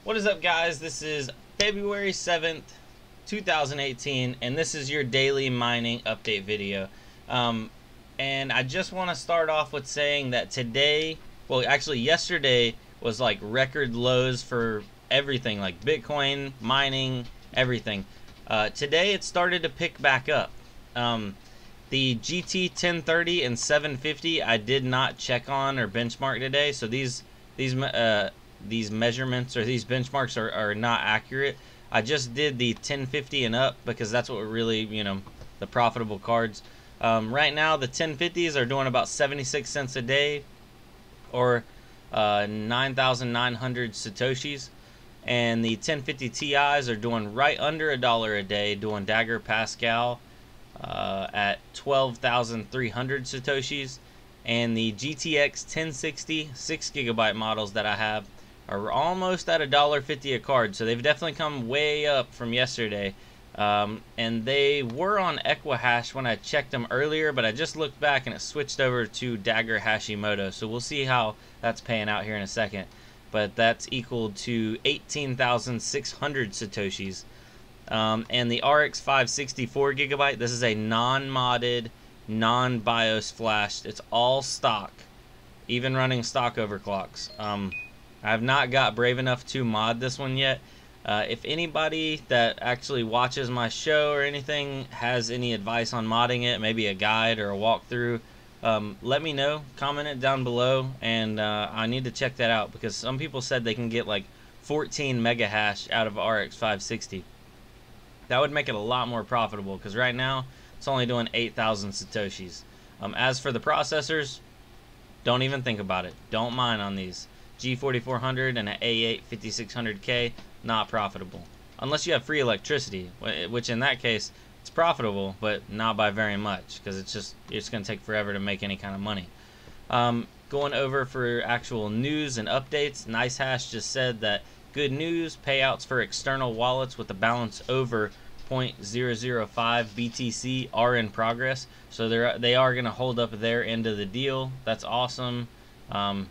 What is up, guys? This is February 7th, 2018, and this is your daily mining update video. And I just want to start off with saying that today, well, actually yesterday was like record lows for everything, like Bitcoin, mining, everything. Today it started to pick back up. The GT 1030 and 750 I did not check on or benchmark today, so these measurements or these benchmarks are not accurate. I just did the 1050 and up because that's what really, the profitable cards. Right now the 1050s are doing about 76 cents a day, or 9,900 satoshis, and the 1050 Ti's are doing right under $1 a day, doing Dagger Pascal at 12,300 satoshis, and the GTX 1060 6GB models that I have are almost at $1.50 a card, so they've definitely come way up from yesterday. And they were on Equihash when I checked them earlier, but I just looked back and it switched over to Dagger Hashimoto, so we'll see how that's paying out here in a second. But that's equal to 18,600 satoshis. And the RX 560 4GB, this is a non-modded, non-BIOS flashed. It's all stock, even running stock overclocks. I have not got brave enough to mod this one yet. If anybody that actually watches my show or anything has any advice on modding it, maybe a guide or a walkthrough, let me know. Comment it down below, and I need to check that out because some people said they can get like 14 mega hash out of RX 560. That would make it a lot more profitable because right now it's only doing 8,000 satoshis. As for the processors, don't even think about it. Don't mine on these. G4400 and an A8 5600K, not profitable unless you have free electricity, which in that case it's profitable, but not by very much because it's gonna take forever to make any kind of money. Going over for actual news and updates, NiceHash just said that good news, payouts for external wallets with a balance over 0.005 BTC are in progress, so they are going to hold up their end of the deal. That's awesome.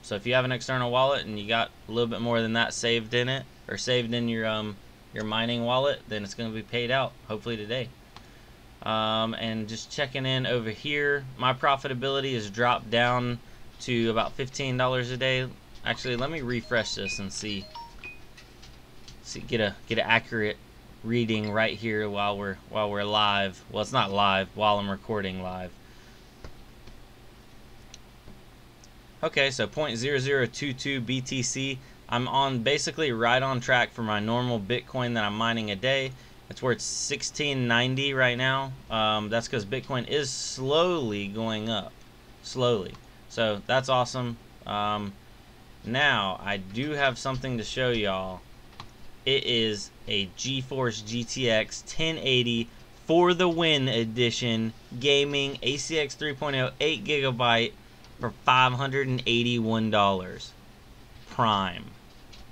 So if you have an external wallet and you got a little bit more than that saved in it, or saved in your mining wallet, then it's going to be paid out hopefully today. And just checking in over here, my profitability has dropped down to about $15 a day. Actually, let me refresh this and see get an accurate reading right here while we're live. Well, it's not live while I'm recording live. Okay, so 0.0022 BTC. I'm on basically right on track for my normal Bitcoin that I'm mining a day. That's where it's 1690 right now. That's because Bitcoin is slowly going up, slowly. So that's awesome. Now I do have something to show y'all. It is a GeForce GTX 1080 for the win edition gaming ACX 3.0 8GB for $581 prime,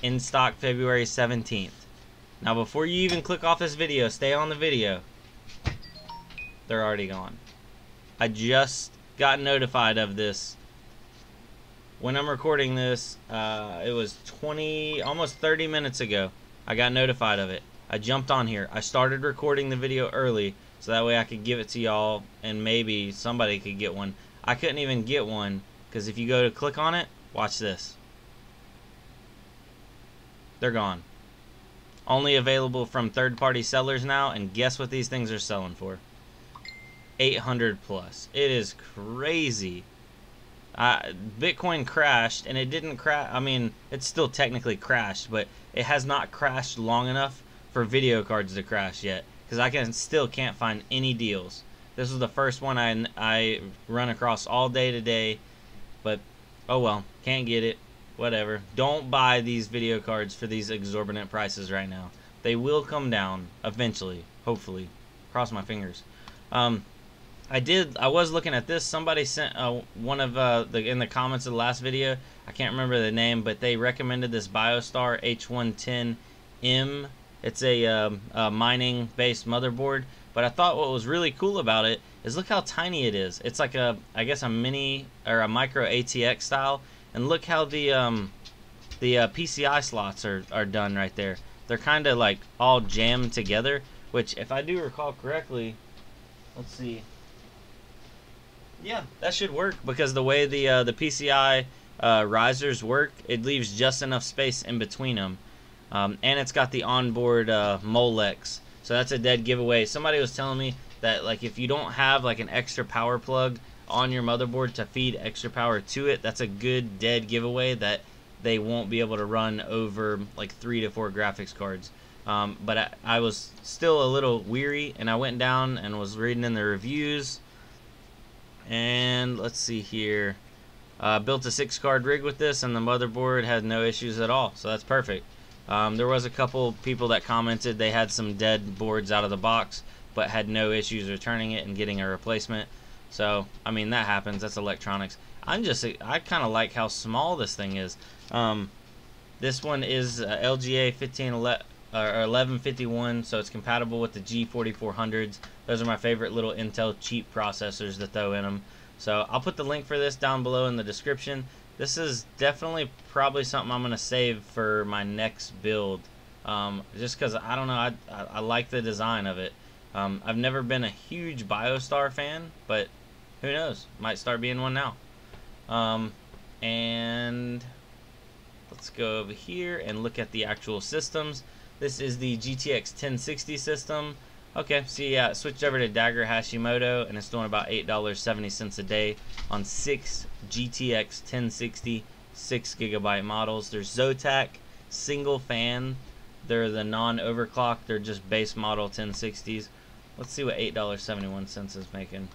in stock February 17th. Now before you even click off this video, stay on the video. They're already gone. I just got notified of this when I'm recording this. It was almost 30 minutes ago. I got notified of it. I jumped on here. I started recording the video early so that way I could give it to y'all and maybe somebody could get one. I couldn't even get one because if you go to click on it, watch this. They're gone. Only available from third-party sellers now, and guess what these things are selling for? 800 plus. It is crazy. Bitcoin crashed, and it didn't crash. I mean, it's still technically crashed, but it has not crashed long enough for video cards to crash yet, because I still can't find any deals. This was the first one I run across all day today, but oh well, can't get it. Whatever. Don't buy these video cards for these exorbitant prices right now. They will come down eventually, hopefully. Cross my fingers. I was looking at this. Somebody sent one of in the comments of the last video. I can't remember the name, but they recommended this BioStar H110M. It's a mining-based motherboard. But I thought what was really cool about it is look how tiny it is. It's like I guess a mini or a micro ATX style. And look how the the PCI slots are done right there. They're kind of like all jammed together, which if I do recall correctly, let's see. Yeah, that should work, because the way the PCI risers work, it leaves just enough space in between them. And it's got the onboard Molex, so that's a dead giveaway. Somebody was telling me that, like, if you don't have like an extra power plug on your motherboard to feed extra power to it, that's a good dead giveaway that they won't be able to run over like 3 to 4 graphics cards. But I was still a little weary, and I went down and was reading in the reviews, and let's see here. Built a 6-card rig with this, and the motherboard had no issues at all, so that's perfect. There was a couple people that commented they had some dead boards out of the box, but had no issues returning it and getting a replacement. So, I mean, that happens. That's electronics. I kind of like how small this thing is. This one is LGA 1151, so it's compatible with the G4400s. Those are my favorite little Intel cheap processors to throw in them. So I'll put the link for this down below in the description. This is definitely probably something I'm going to save for my next build. Just because, I don't know, I like the design of it. I've never been a huge BioStar fan, but who knows? Might start being one now. And let's go over here and look at the actual systems. This is the GTX 1060 system. Okay, see, yeah, it switched over to Dagger Hashimoto, and it's doing about $8.70 a day on 6 GTX 1060 6GB models. There's Zotac single fan. They're the non-overclock. They're just base model 1060s. Let's see what $8.71 is making.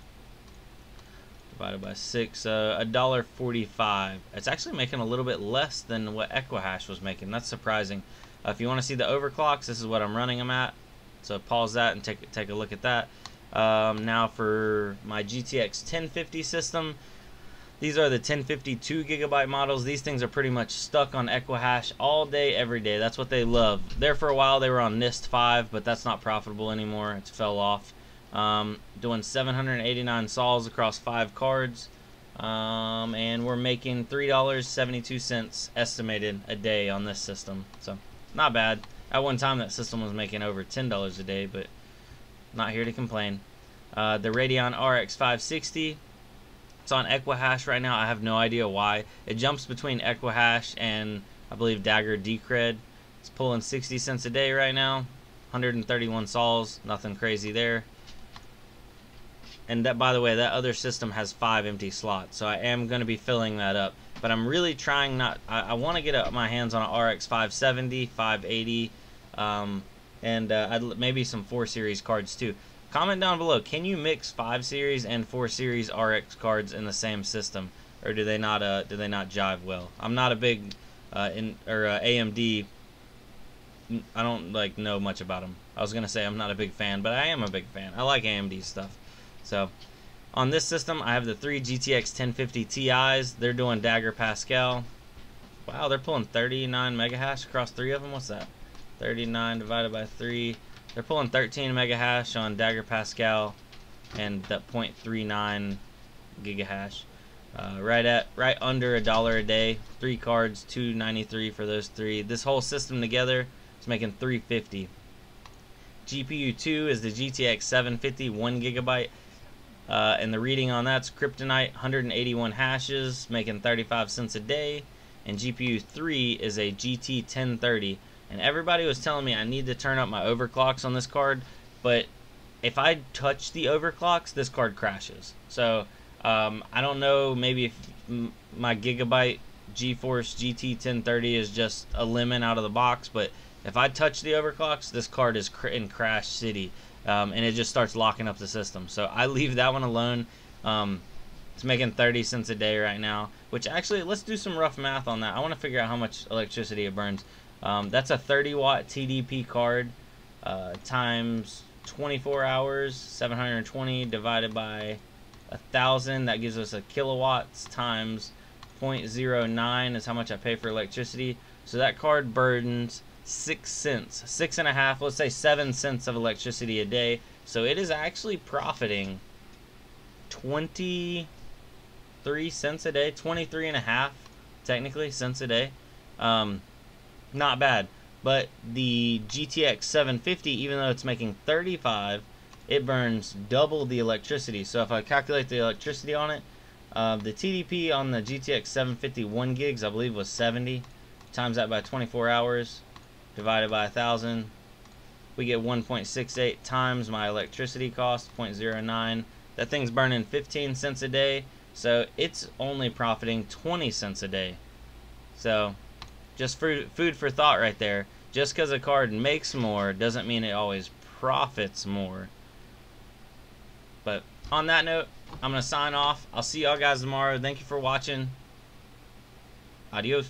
Divided by 6, $1.45. It's actually making a little bit less than what Equihash was making. That's surprising. If you want to see the overclocks, this is what I'm running them at. So pause that and take a look at that. Now for my GTX 1050 system, these are the 1050 2GB models. These things are pretty much stuck on Equihash all day, every day. That's what they love. There for a while they were on NIST 5, but that's not profitable anymore. It fell off. Doing 789 sols across 5 cards. And we're making $3.72 estimated a day on this system. So not bad. At one time that system was making over $10 a day, but not here to complain. The Radeon RX 560, it's on Equihash right now. I have no idea why. It jumps between Equihash and I believe Dagger Decred. It's pulling 60 cents a day right now. 131 sols, nothing crazy there. And that, by the way, that other system has 5 empty slots, so I am going to be filling that up. But I'm really trying not. I want to get my hands on an RX 570, 580, and maybe some 4 series cards too. Comment down below. Can you mix 5 series and 4 series RX cards in the same system, or do they not jive well? I'm not a big AMD. I don't like know much about them. I was gonna say I'm not a big fan, but I am a big fan. I like AMD stuff. So on this system, I have the 3 GTX 1050 Ti's. They're doing Dagger Pascal. Wow, they're pulling 39 megahash across 3 of them. What's that? 39 divided by 3. They're pulling 13 megahash on Dagger Pascal and that 0.39 gigahash. Right under $1 a day. 3 cards, $2.93 for those 3. This whole system together is making $3.50. GPU 2 is the GTX 750 1GB. And the reading on that's Kryptonite, 181 hashes, making 35 cents a day. And GPU 3 is a GT 1030. And everybody was telling me I need to turn up my overclocks on this card, but if I touch the overclocks, this card crashes. So I don't know, maybe if my Gigabyte GeForce GT 1030 is just a lemon out of the box, but if I touch the overclocks, this card is in Crash City. And it just starts locking up the system. So I leave that one alone. It's making 30 cents a day right now, which actually, let's do some rough math on that. I want to figure out how much electricity it burns. That's a 30-watt TDP card times 24 hours, 720 divided by 1,000. That gives us a kilowatts times 0.09 is how much I pay for electricity. So that card burns 6 cents, 6.5, let's say 7 cents of electricity a day. So it is actually profiting 23 cents a day, 23.5 technically cents a day. Not bad. But the GTX 750, even though it's making 35, it burns double the electricity. So if I calculate the electricity on it, the TDP on the GTX 750 1 gigs, I believe, was 70. Times that by 24 hours, divided by 1,000. We get 1.68 times my electricity cost, 0.09. That thing's burning 15 cents a day, so it's only profiting 20 cents a day. So, just food for thought right there. Just because a card makes more doesn't mean it always profits more. But on that note, I'm going to sign off. I'll see y'all guys tomorrow. Thank you for watching. Adios.